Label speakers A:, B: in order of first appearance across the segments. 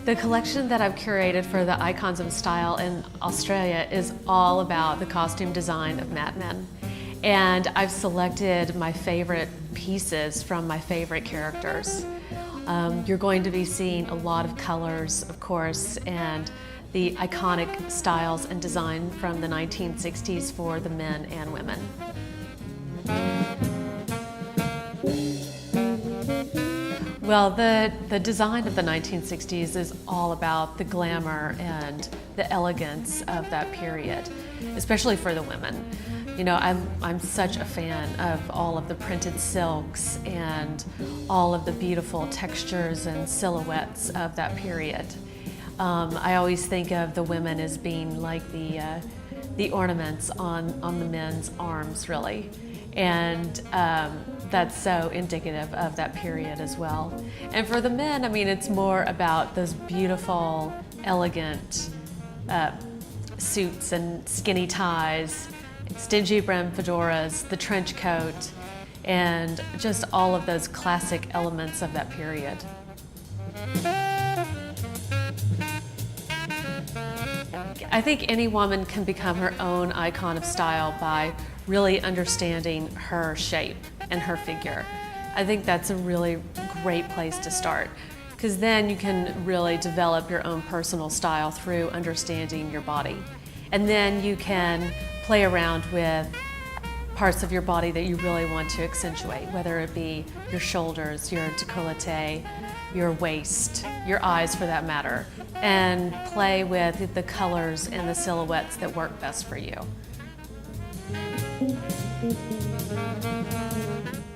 A: The collection that I've curated for the Icons of Style in Australia is all about the costume design of Mad Men. And I've selected my favorite pieces from my favorite characters. You're going to be seeing a lot of colors, of course, and the iconic styles and design from the 1960s for the men and women. Well, the design of the 1960s is all about the glamour and the elegance of that period, especially for the women. You know, I'm such a fan of all of the printed silks and all of the beautiful textures and silhouettes of that period. I always think of the women as being like the ornaments on the men's arms, really. And that's so indicative of that period as well. And for the men, I mean, it's more about those beautiful, elegant suits and skinny ties, stingy brim fedoras, the trench coat, and just all of those classic elements of that period. I think any woman can become her own icon of style by really understanding her shape and her figure. I think that's a really great place to start, because then you can really develop your own personal style through understanding your body. And then you can play around with parts of your body that you really want to accentuate, whether it be your shoulders, your décolleté, your waist, your eyes for that matter, and play with the colors and the silhouettes that work best for you.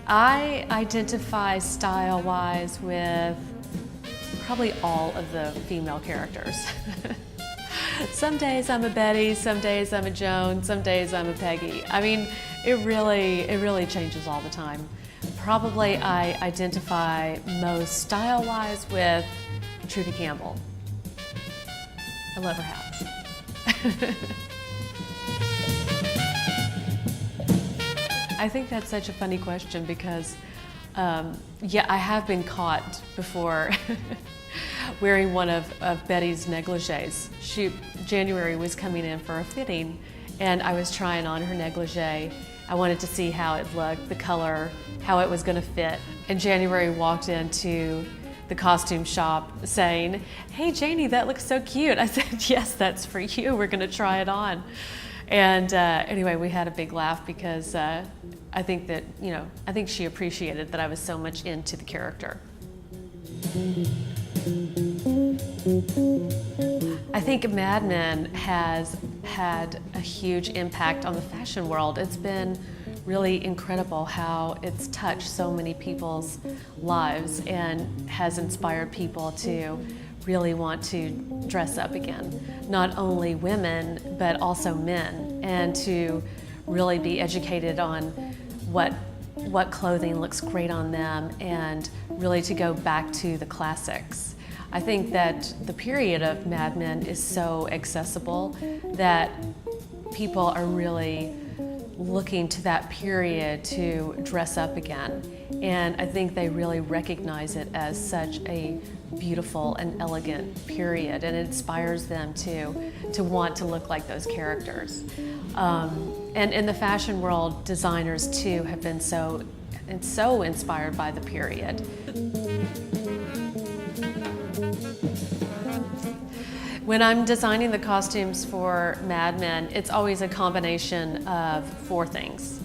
A: I identify style-wise with probably all of the female characters. Some days I'm a Betty, some days I'm a Joan, some days I'm a Peggy. I mean, it really changes all the time. Probably I identify most style-wise with Trudy Campbell. I love her hats. I think that's such a funny question because, yeah, I have been caught before wearing one of Betty's negligees. January was coming in for a fitting and I was trying on her negligee. I wanted to see how it looked, the color, how it was going to fit. And January walked into the costume shop saying, "Hey Janie, that looks so cute." I said, "Yes, that's for you. We're going to try it on." And anyway, we had a big laugh because I think that, you know, I think she appreciated that I was so much into the character. I think Mad Men has had a huge impact on the fashion world. It's been really incredible how it's touched so many people's lives and has inspired people to really want to dress up again. Not only women, but also men, and to really be educated on what clothing looks great on them and really to go back to the classics. I think that the period of Mad Men is so accessible that people are really looking to that period to dress up again. And I think they really recognize it as such a beautiful and elegant period, and it inspires them to want to look like those characters. And in the fashion world, designers too have been so inspired by the period. When I'm designing the costumes for Mad Men, it's always a combination of four things.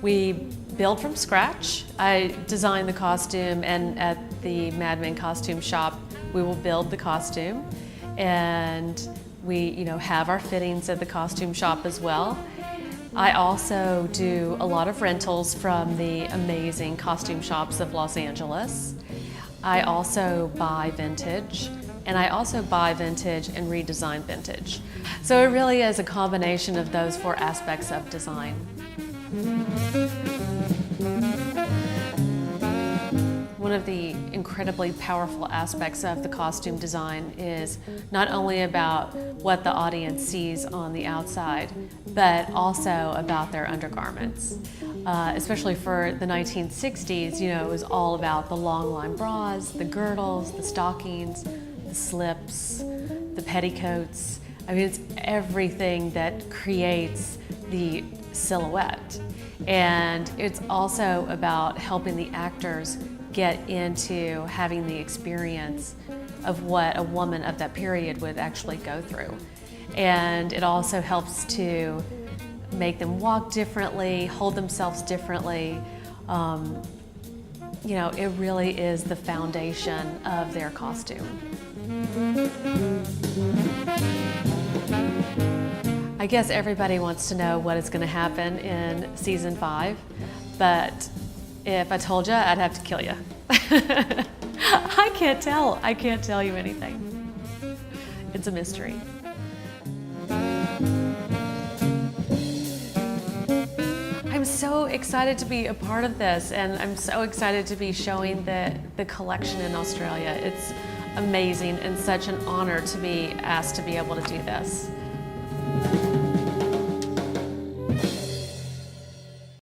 A: We build from scratch. I design the costume, and at the Mad Men costume shop, we will build the costume, and we, have our fittings at the costume shop as well. I also do a lot of rentals from the amazing costume shops of Los Angeles. I also buy vintage, and I also buy vintage and redesign vintage. So it really is a combination of those four aspects of design. One of the incredibly powerful aspects of the costume design is not only about what the audience sees on the outside, but also about their undergarments. Especially for the 1960s, it was all about the long line bras, the girdles, the stockings, the slips, the petticoats. I mean, it's everything that creates the silhouette. And it's also about helping the actors get into having the experience of what a woman of that period would actually go through. And it also helps to make them walk differently, hold themselves differently. You know, it really is the foundation of their costume. I guess everybody wants to know what is going to happen in season 5, but if I told you, I'd have to kill you. I can't tell you anything. It's a mystery. I'm so excited to be a part of this, and I'm so excited to be showing the collection in Australia. It's amazing and such an honor to be asked to be able to do this.